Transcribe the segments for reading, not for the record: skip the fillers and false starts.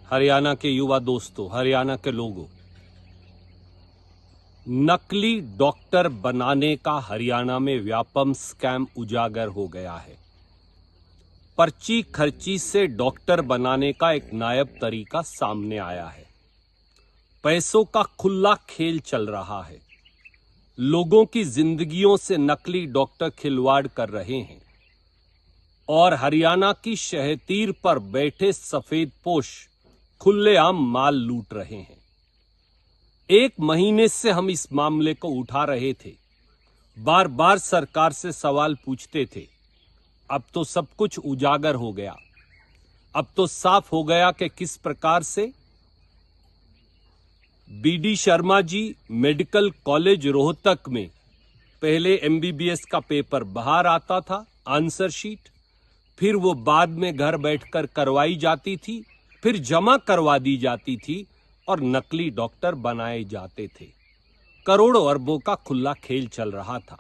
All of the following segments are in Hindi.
हरियाणा के युवा दोस्तों, हरियाणा के लोगों, नकली डॉक्टर बनाने का हरियाणा में व्यापक स्कैम उजागर हो गया है। पर्ची खर्ची से डॉक्टर बनाने का एक नायाब तरीका सामने आया है। पैसों का खुला खेल चल रहा है। लोगों की जिंदगियों से नकली डॉक्टर खिलवाड़ कर रहे हैं और हरियाणा की शहतीर पर बैठे सफेदपोश खुलेआम माल लूट रहे हैं। एक महीने से हम इस मामले को उठा रहे थे, बार बार सरकार से सवाल पूछते थे। अब तो सब कुछ उजागर हो गया। अब तो साफ हो गया कि किस प्रकार से BD Sharma ji medical college Rohtak में पहले एमबीबीएस का पेपर बाहर आता था, आंसर शीट, फिर वो बाद में घर बैठकर करवाई जाती थी, फिर जमा करवा दी जाती थी और नकली डॉक्टर बनाए जाते थे। करोड़ों अरबों का खुला खेल चल रहा था।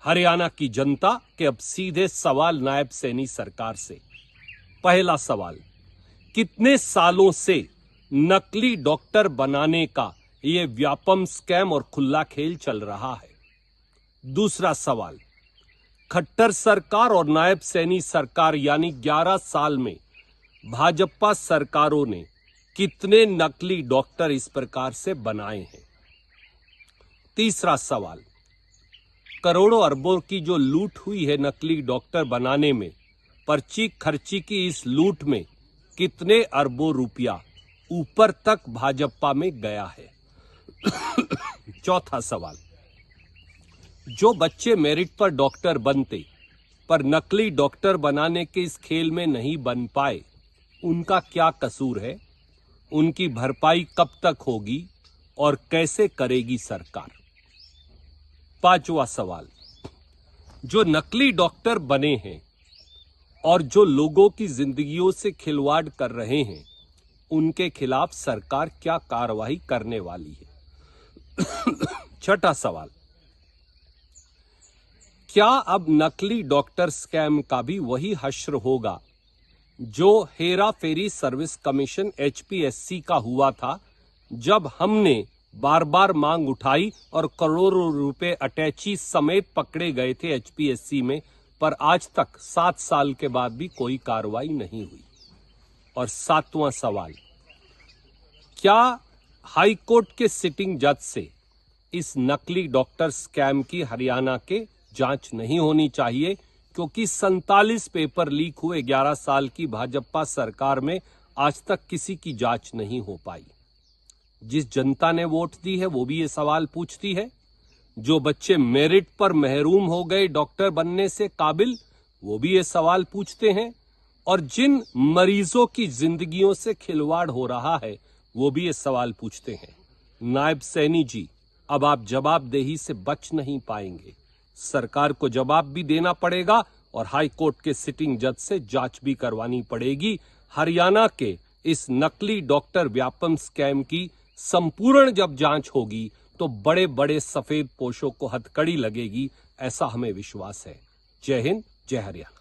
हरियाणा की जनता के अब सीधे सवाल नायब सैनी सरकार से। पहला सवाल, कितने सालों से नकली डॉक्टर बनाने का यह व्यापक स्कैम और खुला खेल चल रहा है? दूसरा सवाल, खट्टर सरकार और नायब सैनी सरकार यानी 11 साल में भाजपा सरकारों ने कितने नकली डॉक्टर इस प्रकार से बनाए हैं? तीसरा सवाल, करोड़ों अरबों की जो लूट हुई है नकली डॉक्टर बनाने में, पर्ची खर्ची की इस लूट में कितने अरबों रुपया ऊपर तक भाजपा में गया है? चौथा सवाल, जो बच्चे मेरिट पर डॉक्टर बनते पर नकली डॉक्टर बनाने के इस खेल में नहीं बन पाए, उनका क्या कसूर है? उनकी भरपाई कब तक होगी और कैसे करेगी सरकार? पांचवा सवाल, जो नकली डॉक्टर बने हैं और जो लोगों की जिंदगियों से खिलवाड़ कर रहे हैं, उनके खिलाफ सरकार क्या कार्रवाई करने वाली है? छठा सवाल, क्या अब नकली डॉक्टर स्कैम का भी वही हश्र होगा जो Hera ferry service commission HPSC का हुआ था, जब हमने बार बार मांग उठाई और करोड़ों रुपए अटैची समेत पकड़े गए थे एचपीएससी में, पर आज तक 7 साल के बाद भी कोई कार्रवाई नहीं हुई? और सातवां सवाल, क्या हाई कोर्ट के सिटिंग जज से इस नकली डॉक्टर स्कैम की हरियाणा के जांच नहीं होनी चाहिए? क्योंकि 47 पेपर लीक हुए 11 साल की भाजपा सरकार में, आज तक किसी की जांच नहीं हो पाई। जिस जनता ने वोट दी है वो भी ये सवाल पूछती है। जो बच्चे मेरिट पर महरूम हो गए डॉक्टर बनने से काबिल, वो भी ये सवाल पूछते हैं। और जिन मरीजों की जिंदगियों से खिलवाड़ हो रहा है, वो भी ये सवाल पूछते हैं। नायब सैनी जी, अब आप जवाबदेही से बच नहीं पाएंगे। सरकार को जवाब भी देना पड़ेगा और हाई कोर्ट के सिटिंग जज से जांच भी करवानी पड़ेगी। हरियाणा के इस नकली डॉक्टर व्यापक स्कैम की संपूर्ण जब जांच होगी तो बड़े बड़े सफेद पोशों को हथकड़ी लगेगी, ऐसा हमें विश्वास है। जय हिंद, जय हरियाणा।